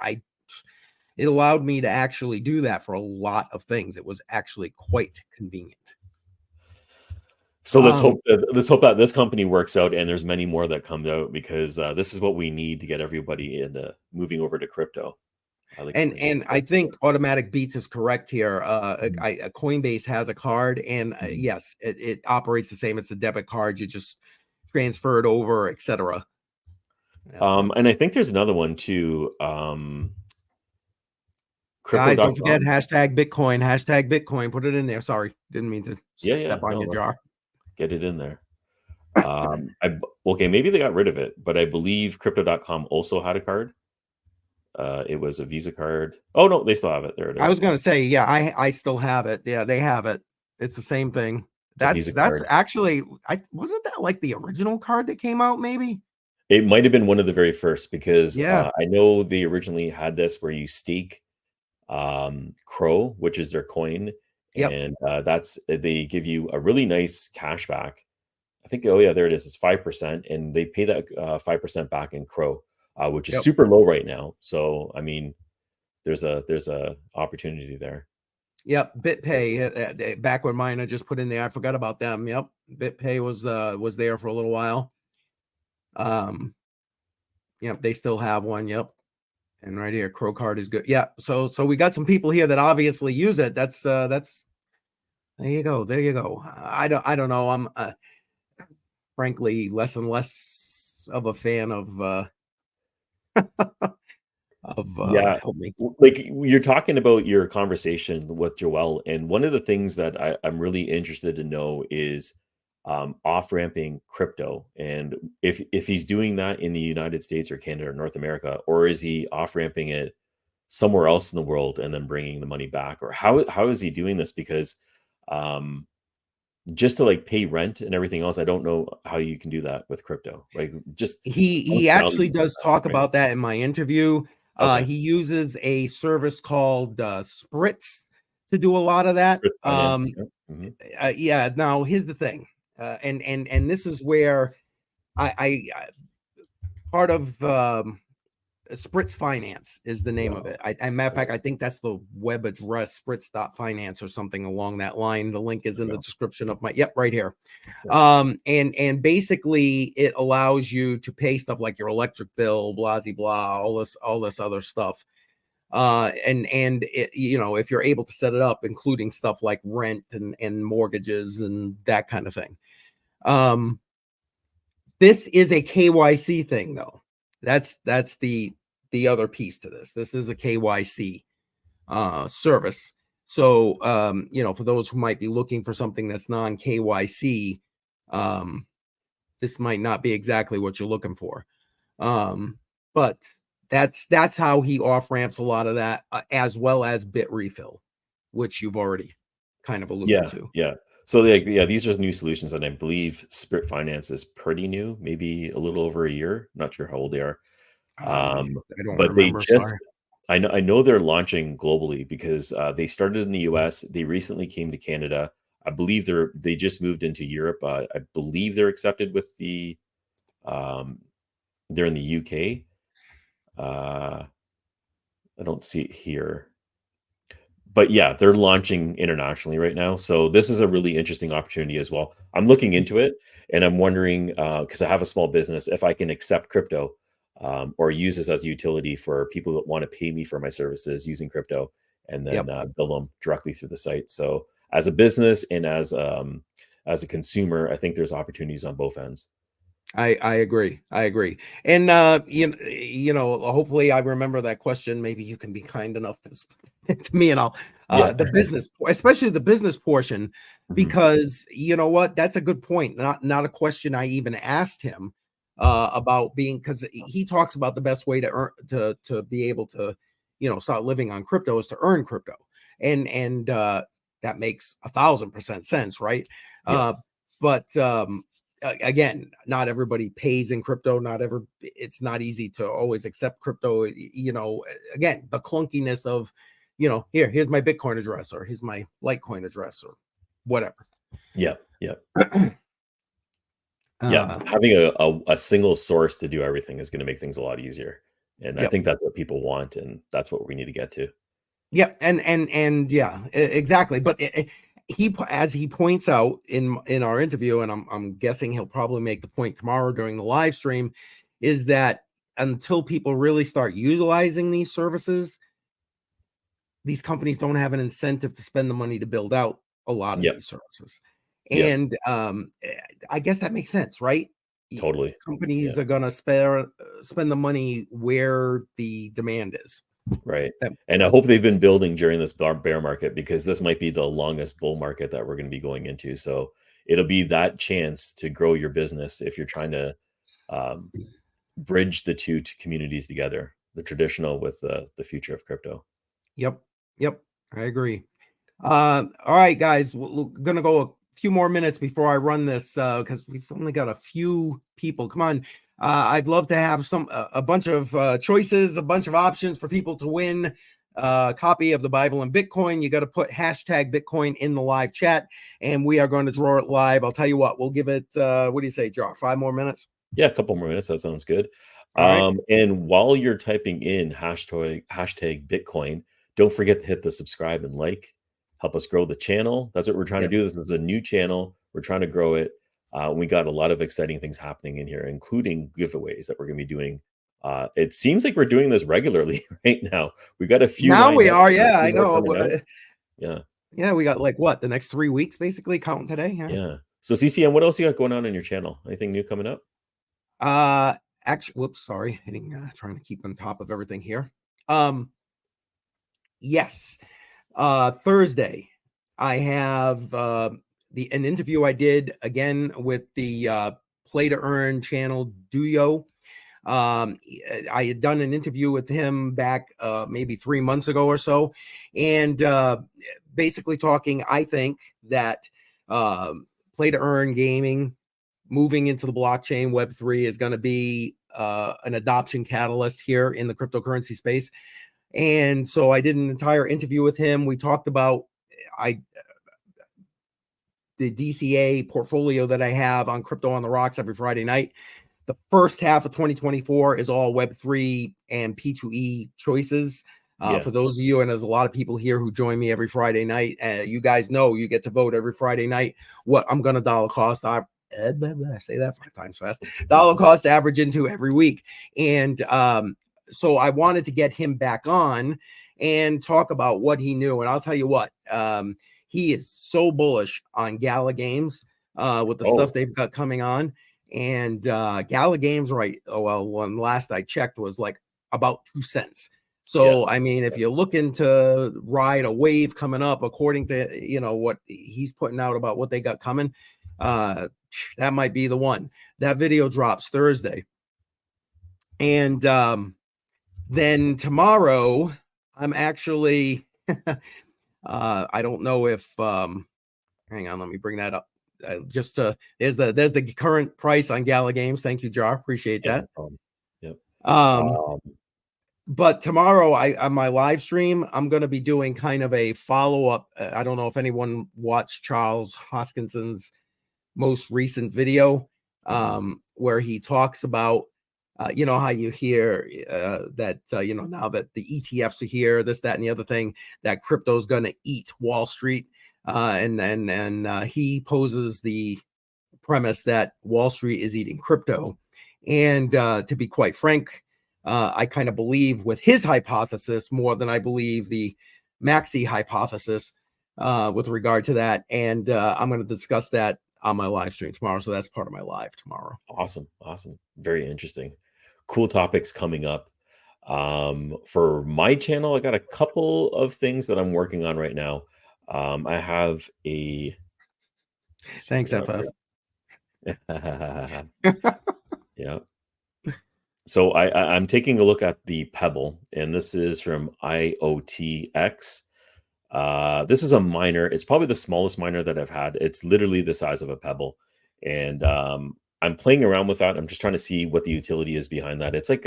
it allowed me to actually do that for a lot of things. It was actually quite convenient. So let's hope that this company works out, and there's many more that come out, because this is what we need to get everybody into moving over to crypto. I think Automatic Beats is correct here. Coinbase has a card, and yes, it operates the same. It's a debit card. You just transfer it over, etc. And I think there's another one too. Guys, don't forget hashtag Bitcoin. Put it in there. Sorry, didn't mean to step on your jar. Get it in there. Okay, maybe they got rid of it, but I believe Crypto.com also had a card. It was a Visa card. Oh no, they still have it. There it is. I was going to say, yeah, I still have it. Yeah, they have it. It's the same thing. That's actually, wasn't that like the original card that came out? Maybe it might have been one of the very first, because I know they originally had this where you stake Crow, which is their coin, and they give you a really nice cash back. I think, oh yeah, there it is. It's 5%, and they pay that 5% back in Crow. Which is super low right now. So, I mean, there's a opportunity there. Yep. BitPay, back when mine I just put in there, I forgot about them. Yep. BitPay was there for a little while. Yep. They still have one. Yep. And right here, Crow card is good. Yeah. So we got some people here that obviously use it. That's there you go. There you go. I don't know. I'm frankly less and less of a fan of help me. Like, you're talking about your conversation with Joel, and one of the things that I'm really interested to know is off-ramping crypto, and if he's doing that in the United States or Canada or North America, or is he off-ramping it somewhere else in the world and then bringing the money back, or how is he doing this? Because just to like pay rent and everything else, I don't know how you can do that with crypto. Like, just he actually does talk about that in my interview. He uses a service called Spritz to do a lot of that. Now here's the thing, and this is where I part of Spritz Finance is the name of it. Matter of fact, I think that's the web address, spritz.finance or something along that line. The link is in the description of right here. And basically it allows you to pay stuff like your electric bill, blah, blah, all this other stuff. And it, if you're able to set it up, including stuff like rent and mortgages and that kind of thing. This is a KYC thing though. That's the other piece to this. This is a KYC service. So, for those who might be looking for something that's non-KYC, this might not be exactly what you're looking for. But that's how he off-ramps a lot of that, as well as Bit Refill, which you've already kind of alluded to. Yeah. So these are new solutions, and I believe Sprit Finance is pretty new, maybe a little over a year. Not sure how old they are. I don't but remember. I know they're launching globally because they started in the US. They recently came to Canada. I believe they just moved into Europe. I believe they're accepted with they're in the UK. I don't see it here. But yeah, they're launching internationally right now. So this is a really interesting opportunity as well. I'm looking into it and I'm wondering, because I have a small business, if I can accept crypto or use this as a utility for people that want to pay me for my services using crypto and then Yep. bill them directly through the site. So as a business and as a consumer, I think there's opportunities on both ends. I agree. I agree. And hopefully I remember that question. Maybe you can be kind enough to me and I'll Yeah. the business, especially the business portion, Mhm. because you know what? That's a good point. Not a question I even asked him about being, because he talks about the best way to earn to be able to, start living on crypto is to earn crypto. And that makes 1,000% sense, right? Yeah. But again, not everybody pays in crypto. It's not easy to always accept crypto. Again, the clunkiness of, here's my Bitcoin address, or here's my Litecoin address, or whatever. Yeah. Yeah. Yeah, having a single source to do everything is gonna make things a lot easier, and I Yep. think that's what people want, and that's what we need to get to. Yep. And yeah, exactly. But as he points out in our interview, and I'm guessing he'll probably make the point tomorrow during the live stream, is that until people really start utilizing these services, these companies don't have an incentive to spend the money to build out a lot of Yep, these services. yep, And I guess that makes sense, right? totally. Companies Yeah, are going to spend the money where the demand is. right, That, and I hope they've been building during this bear market because this might be the longest bull market that we're gonna be going into, so it'll be that chance to grow your business if you're trying to, um, bridge the 2 communities together, the traditional with the future of crypto. yep, yep, I agree. All right, guys, we're gonna go a few more minutes before I run this because we've only got a few people. Come on, I'd love to have a bunch of choices, a bunch of options for people to win a copy of the Bible and Bitcoin. You got to put hashtag Bitcoin in the live chat, and we are going to draw it live. I'll tell you what, we'll give it. What do you say, Jar? 5 more minutes. Yeah, a couple more minutes. That sounds good. All right. And while you're typing in hashtag Bitcoin, don't forget to hit the subscribe and like. Help us grow the channel. That's what we're trying to Yes. do. This is a new channel. We're trying to grow it. We got a lot of exciting things happening in here, including giveaways that we're going to be doing. It seems like we're doing this regularly right now. We got a few Now lined we up. are. And a Yeah, few I more know. coming out. Yeah, Yeah, we got like what, the next 3 weeks basically, counting today. Yeah. yeah. So CCM, what else you got going on in your channel? Anything new coming up? Uh, actually, whoops, sorry, hitting, trying to keep on top of everything here. Yes, Thursday, I have an interview I did again with the Play to Earn channel Duo. I had done an interview with him back maybe 3 months ago or so, and basically talking. I think that Play to Earn gaming moving into the blockchain Web3 is going to be an adoption catalyst here in the cryptocurrency space. And so I did an entire interview with him. We talked about the DCA portfolio that I have on Crypto on the Rocks every Friday night. The first half of 2024 is all Web3 and P2E choices. Yeah. For those of you, and there's a lot of people here who join me every Friday night, you guys know you get to vote every Friday night what I'm going to dollar cost. I say that 5 times fast. Dollar cost average into every week. And so I wanted to get him back on and talk about what he knew. And I'll tell you what, he is so bullish on Gala Games with the stuff they've got coming on. And Gala Games, right? Oh, well, when last I checked was like about 2 cents. So, I mean, if you're looking to ride a wave coming up, according to, what he's putting out about what they got coming, that might be the one. That video drops Thursday. And then tomorrow, I'm actually, I don't know if, hang on, let me bring that up. There's the current price on Gala Games. Thank you, Jar. Appreciate that. No problem. Yep. but tomorrow on my live stream, I'm going to be doing kind of a follow-up. I don't know if anyone watched Charles Hoskinson's most recent video, where he talks about, you know, how you hear that, you know, now that the ETFs are here, this, that, and the other thing, that crypto is going to eat Wall Street. And he poses the premise that Wall Street is eating crypto. And to be quite frank, I kind of believe with his hypothesis more than I believe the Maxi hypothesis with regard to that. And I'm going to discuss that on my live stream tomorrow. So that's part of my live tomorrow. Awesome. Very interesting. Cool topics coming up. For my channel, I got a couple of things that I'm working on right now. I have a... Thanks, FF. Yeah. So I'm taking a look at the Pebble, and this is from IOTX. This is a miner. It's probably the smallest miner that I've had. It's literally the size of a pebble. And I'm playing around with that. I'm just trying to see what the utility is behind that. It's like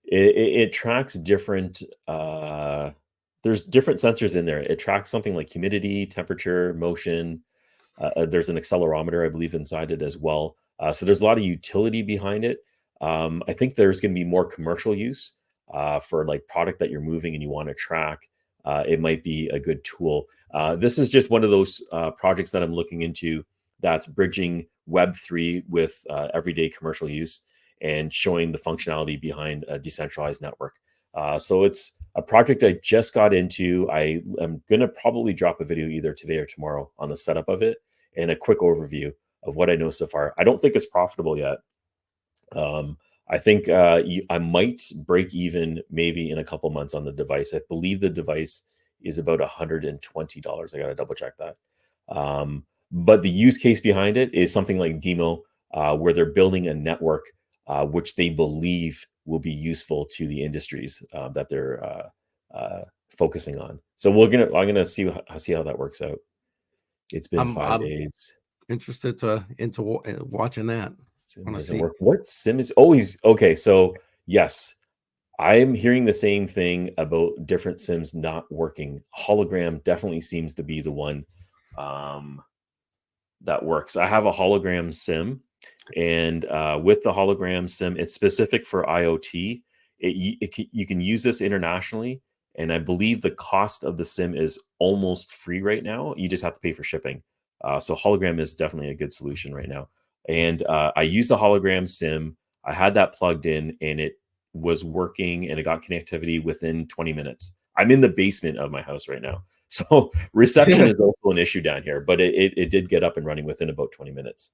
it tracks different there's different sensors in there. It tracks something like humidity, temperature, motion. There's an accelerometer, I believe, inside it as well. So there's a lot of utility behind it. I think there's going to be more commercial use for like product that you're moving and you want to track. It might be a good tool. This is just one of those projects that I'm looking into that's bridging Web3 with everyday commercial use and showing the functionality behind a decentralized network. So it's a project I just got into. I am going to probably drop a video either today or tomorrow on the setup of it and a quick overview of what I know so far. I don't think it's profitable yet. I think I might break even maybe in a couple months on the device. I believe the device is about $120. I got to double check that. But the use case behind it is something like Demo, where they're building a network which they believe will be useful to the industries that they're focusing on. So I'm gonna see how that works out. It's been 5 days. Interested into watching that. Sim doesn't work. What sim is always okay? So yes, I am hearing the same thing about different sims not working. Hologram definitely seems to be the one that works. I have a hologram sim, and with the hologram sim, it's specific for IoT. You can use this internationally, and I believe the cost of the sim is almost free right now. You just have to pay for shipping. So hologram is definitely a good solution right now. And I used the hologram sim. I had that plugged in and it was working and it got connectivity within 20 minutes. I'm in the basement of my house right now. So reception is also an issue down here, but it did get up and running within about 20 minutes.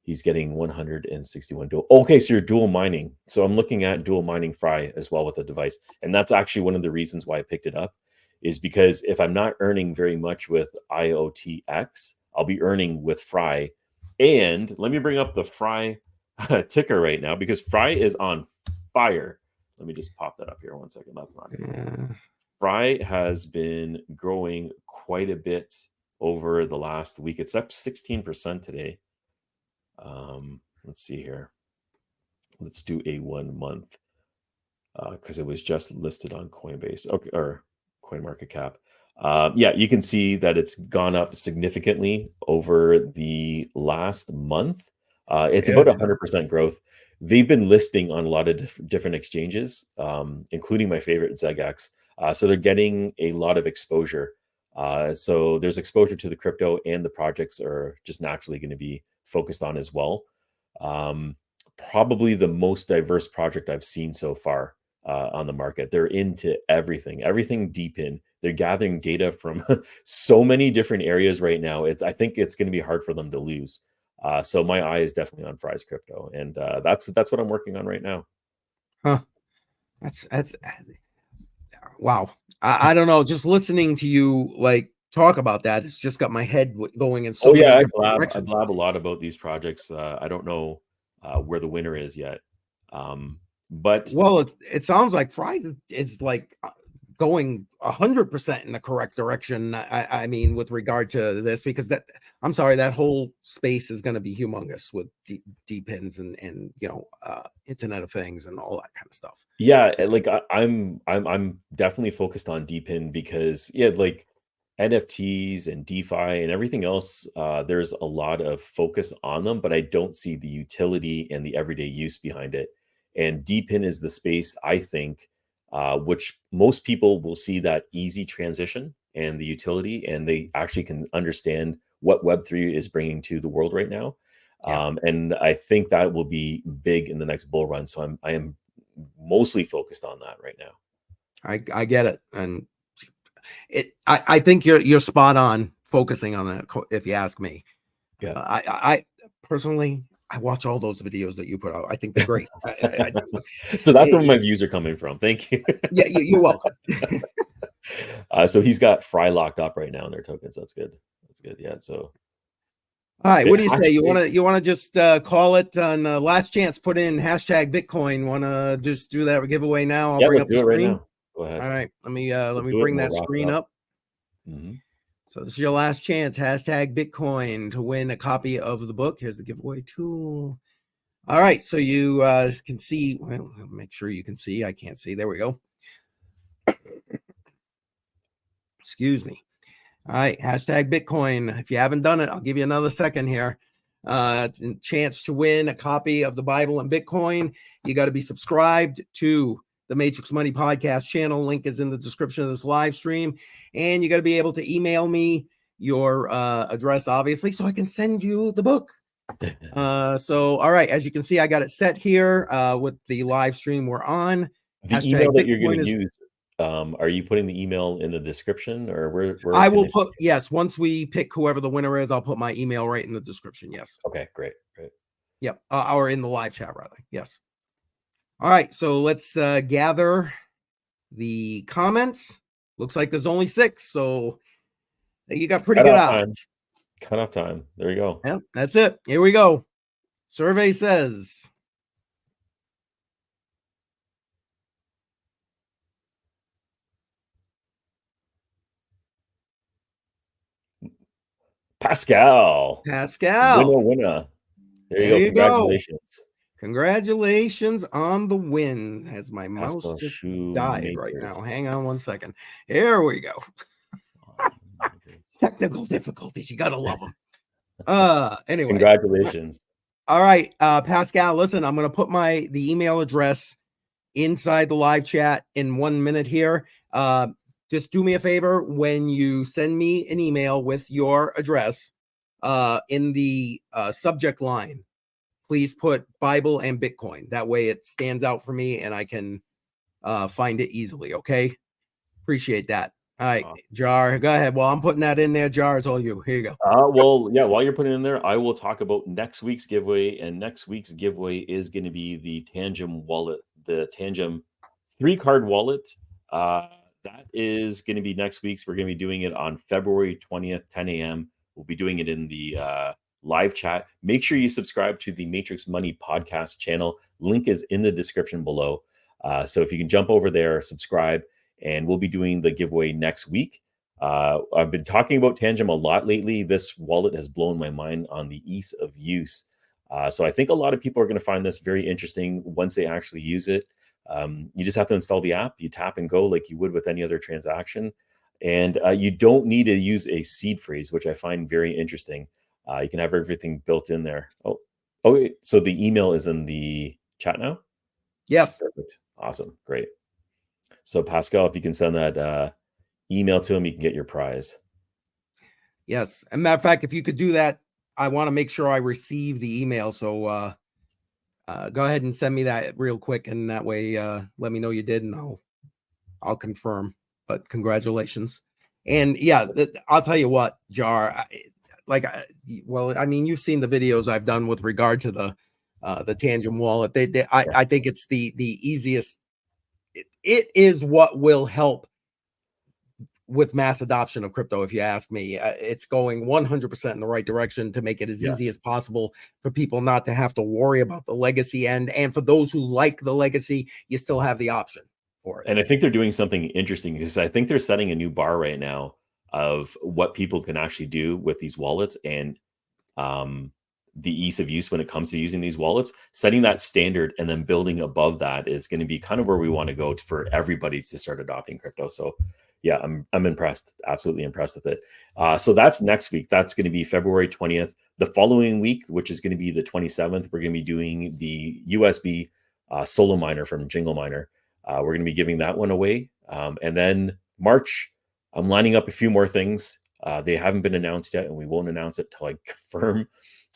He's getting 161 dual. Okay, so you're dual mining. So I'm looking at dual mining Fry as well with the device. And that's actually one of the reasons why I picked it up, is because if I'm not earning very much with IOTX, I'll be earning with Fry. And let me bring up the Fry ticker right now, because Fry is on fire. Let me just pop that up here 1 second. That's not good. Fry has been growing quite a bit over the last week. It's up 16% today. Let's see here. Let's do a 1 month because it was just listed on Coinbase, okay, or CoinMarketCap. Yeah, you can see that it's gone up significantly over the last month. It's about 100% growth. They've been listing on a lot of different exchanges, including my favorite, ZegX. So they're getting a lot of exposure. So there's exposure to the crypto, and the projects are just naturally going to be focused on as well. Probably the most diverse project I've seen so far on the market. They're into everything deep in. They're gathering data from so many different areas right now. I think it's going to be hard for them to lose. So my eye is definitely on Fry's crypto, and that's what I'm working on right now. Huh? That's wow. I don't know. Just listening to you like talk about that, it's just got my head going in so many different directions. I blab a lot about these projects. I don't know where the winner is yet, but well, it sounds like Fry is like going 100% in the correct direction. I mean, with regard to this, because that whole space is going to be humongous with D-pins and Internet of Things and all that kind of stuff. Yeah, like I'm definitely focused on DPIN because like NFTs and DeFi and everything else, there's a lot of focus on them, but I don't see the utility and the everyday use behind it. And DPIN is the space, I think, which most people will see that easy transition and the utility, and they actually can understand what Web3 is bringing to the world right now. Yeah. And I think that will be big in the next bull run. So I am mostly focused on that right now. I get it, and I think you're spot on focusing on that, if you ask me. Yeah. I personally, I watch all those videos that you put out. I think they're great. So that's where my views are coming from. Thank you. Yeah, you're welcome. So he's got Fry locked up right now in their tokens. That's good. That's good. Yeah. So. All right, what do you say? You want to just call it on last chance? Put in hashtag Bitcoin. Want to just do that giveaway now? I'll bring up the screen. Right now. Go ahead. All right, let me bring that screen up. Mm-hmm. So this is your last chance. Hashtag Bitcoin to win a copy of the book. Here's the giveaway tool. All right, so you can see. Well, make sure you can see. I can't see. There we go. Excuse me. All right, hashtag Bitcoin. If you haven't done it, I'll give you another second here. Chance to win a copy of the Bible and Bitcoin. You got to be subscribed to the Matrix Money Podcast channel. Link is in the description of this live stream. And you got to be able to email me your address, obviously, so I can send you the book. So, all right, as you can see, I got it set here with the live stream we're on. The email that you're going to use. Are you putting the email in the description, or where I will put, yes, once we pick whoever the winner is, I'll put my email right in the description. Yes. Okay, great. Yep. Or in the live chat, rather. Yes. All right. So let's gather the comments. Looks like there's only 6. So you got pretty good odds. Cut off time. There you go. Yeah, that's it. Here we go. Survey says. Pascal. Winner. There you go. Congratulations. Congratulations on the win. As my mouse just died right now. Hang on one second. Here we go. Technical difficulties. You got to love them. Anyway. Congratulations. All right. Pascal, listen, I'm going to put the email address inside the live chat in 1 minute here. Just do me a favor when you send me an email with your address in the subject line. Please put Bible and Bitcoin. That way it stands out for me and I can find it easily. Okay. Appreciate that. All right, Jar, go ahead. Well, I'm putting that in there. Jar, it's all you. Here you go. Well, yeah, while you're putting it in there, I will talk about next week's giveaway. And next week's giveaway is going to be the Tangem wallet, the Tangem 3-card wallet. That is going to be next week's. We're going to be doing it on February 20th, 10 a.m. We'll be doing it in the live chat. Make sure you subscribe to the Matrix Money Podcast channel. Link is in the description below. So if you can jump over there, subscribe, and we'll be doing the giveaway next week. I've been talking about Tangem a lot lately. This wallet has blown my mind on the ease of use. So I think a lot of people are going to find this very interesting once they actually use it. You just have to install the app. You tap and go like you would with any other transaction. And you don't need to use a seed phrase, which I find very interesting. You can have everything built in there. Oh, so the email is in the chat now? Yes. Perfect. Awesome. Great. So Pascal, if you can send that email to him, you can get your prize. Yes. As a matter of fact, if you could do that, I want to make sure I receive the email. So go ahead and send me that real quick. And that way, let me know you did, and I'll confirm. But congratulations. And yeah, I'll tell you what, Jar, I mean, you've seen the videos I've done with regard to the Tangem wallet. I think it's the easiest. It is what will help with mass adoption of crypto. If you ask me, it's going 100% in the right direction to make it as easy as possible for people not to have to worry about the legacy end. And for those who like the legacy, you still have the option. for it. And I think they're doing something interesting because I think they're setting a new bar right now of what people can actually do with these wallets and the ease of use when it comes to using these wallets. Setting that standard and then building above that is going to be kind of where we want to go for everybody to start adopting crypto. So yeah, I'm impressed, absolutely impressed with it. So that's next week. That's going to be February 20th. The following week, which is going to be the 27th, we're going to be doing the USB solo miner from Jingle Miner. We're going to be giving that one away. And then March, I'm lining up a few more things. They haven't been announced yet, and we won't announce it till I confirm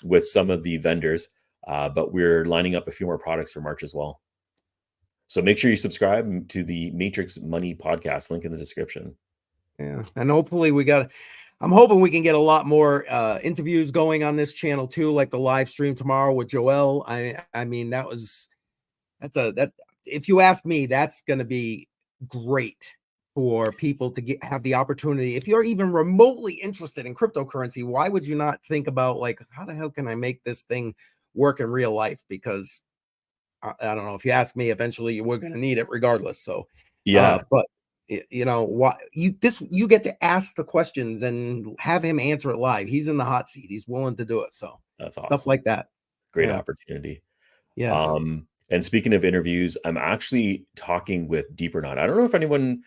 with some of the vendors. But we're lining up a few more products for March as well. So make sure you subscribe to the Matrix Money podcast, link in the description. Yeah. And hopefully I'm hoping we can get a lot more interviews going on this channel too, like the live stream tomorrow with Joel. I mean, that if you ask me, that's going to be great for people to have the opportunity. If you're even remotely interested in cryptocurrency, why would you not think about like, how the hell can I make this thing work in real life? Because I don't know, if you ask me, eventually we're going to need it regardless. So Yeah, but you know what, you get to ask the questions and have him answer it live. He's in the hot seat. He's willing to do it. So that's awesome. stuff like that. Great Yeah. opportunity. Yes. And speaking of interviews, I'm actually talking with Deeper Knot. I don't know if anyone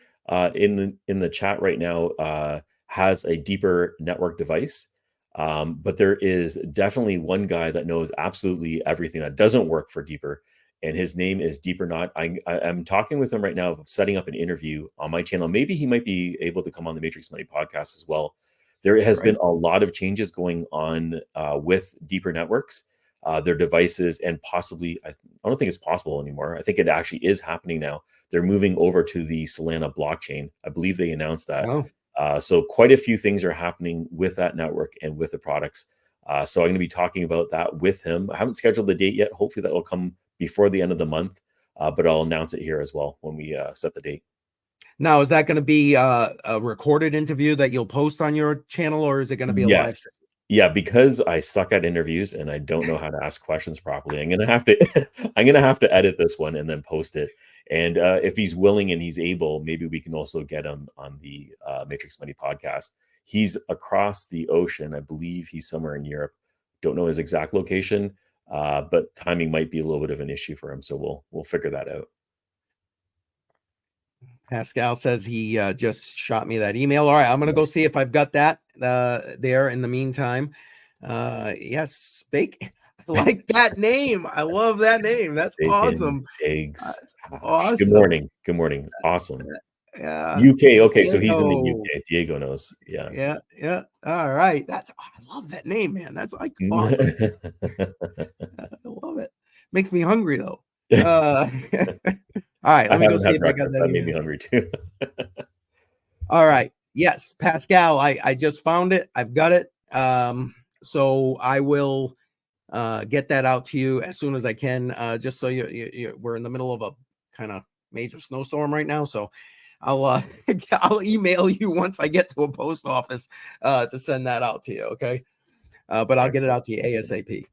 in the chat right now has a Deeper network device, but there is definitely one guy that knows absolutely everything that doesn't work for Deeper, and his name is Deeper Knot. I'm talking with him right now, setting up an interview on my channel. Maybe he might be able to come on the Matrix Money podcast as well. There has been a lot of changes going on with Deeper Networks. Their devices, and possibly, I don't think it's possible anymore. I think it actually is happening now. They're moving over to the Solana blockchain. I believe they announced that. Oh. So quite a few things are happening with that network and with the products. So I'm going to be talking about that with him. I haven't scheduled the date yet. Hopefully that will come before the end of the month, but I'll announce it here as well when we set the date. Now, is that going to be a recorded interview that you'll post on your channel, or is it going to be a live? Yeah, because I suck at interviews and I don't know how to ask questions properly. I'm gonna have to edit this one and then post it. And if he's willing and he's able, maybe we can also get him on the Matrix Money podcast. He's across the ocean. I believe he's somewhere in Europe. Don't know his exact location, but timing might be a little bit of an issue for him. So we'll figure that out. Pascal says he just shot me that email. All right, I'm going to go see if I've got that there in the meantime. Yes, Bake. I like that name. I love that name. That's Bacon, awesome. Eggs. Awesome. Good morning. Good morning. Awesome. Yeah. UK. Okay, so he's in the UK. Diego knows. Yeah. Yeah. All right. I love that name, man. That's like awesome. I love it. Makes me hungry though. All right, let me go see if I got that. That made me hungry too. All right. Yes, Pascal, I just found it. I've got it. So I will get that out to you as soon as I can. Just so we're in the middle of a kind of major snowstorm right now. So I'll email you once I get to a post office to send that out to you. Okay. But I'll get it out to you ASAP.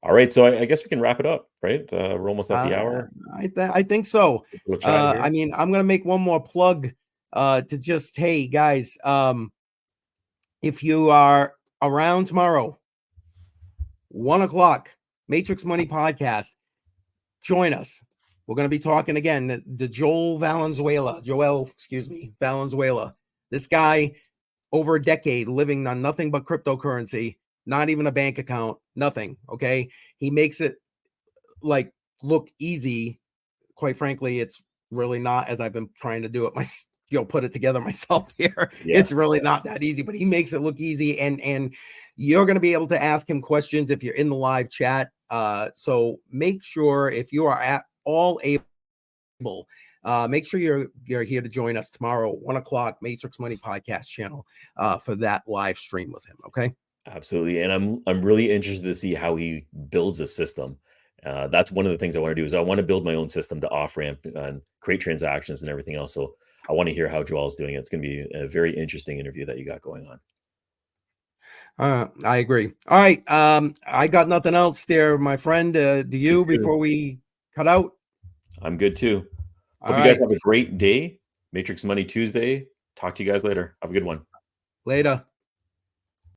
All right, so I guess we can wrap it up, right? We're almost at the hour. I think so. I mean, I'm gonna make one more plug to just, hey guys, if you are around tomorrow, 1 o'clock, Matrix Money podcast, join us. We're gonna be talking again to Joel Valenzuela. This guy, over a decade, living on nothing but cryptocurrency. Not even a bank account, nothing. Okay. He makes it like look easy. Quite frankly, it's really not, as I've been trying to do it put it together myself here. Yeah. It's really not that easy, but he makes it look easy. And you're going to be able to ask him questions if you're in the live chat. So make sure, if you are at all able, make sure you're here to join us tomorrow, 1 o'clock, Matrix Money podcast channel, for that live stream with him. Okay. Absolutely. And I'm really interested to see how he builds a system. That's one of the things I want to do is I want to build my own system to off ramp and create transactions and everything else. So I want to hear how Joel's doing it. It's going to be a very interesting interview that you got going on. I agree. All right. I got nothing else there, my friend. Do you, before we cut out? I'm good too. All Hope you guys right. have a great day. Matrix Money Tuesday. Talk to you guys later. Have a good one. Later.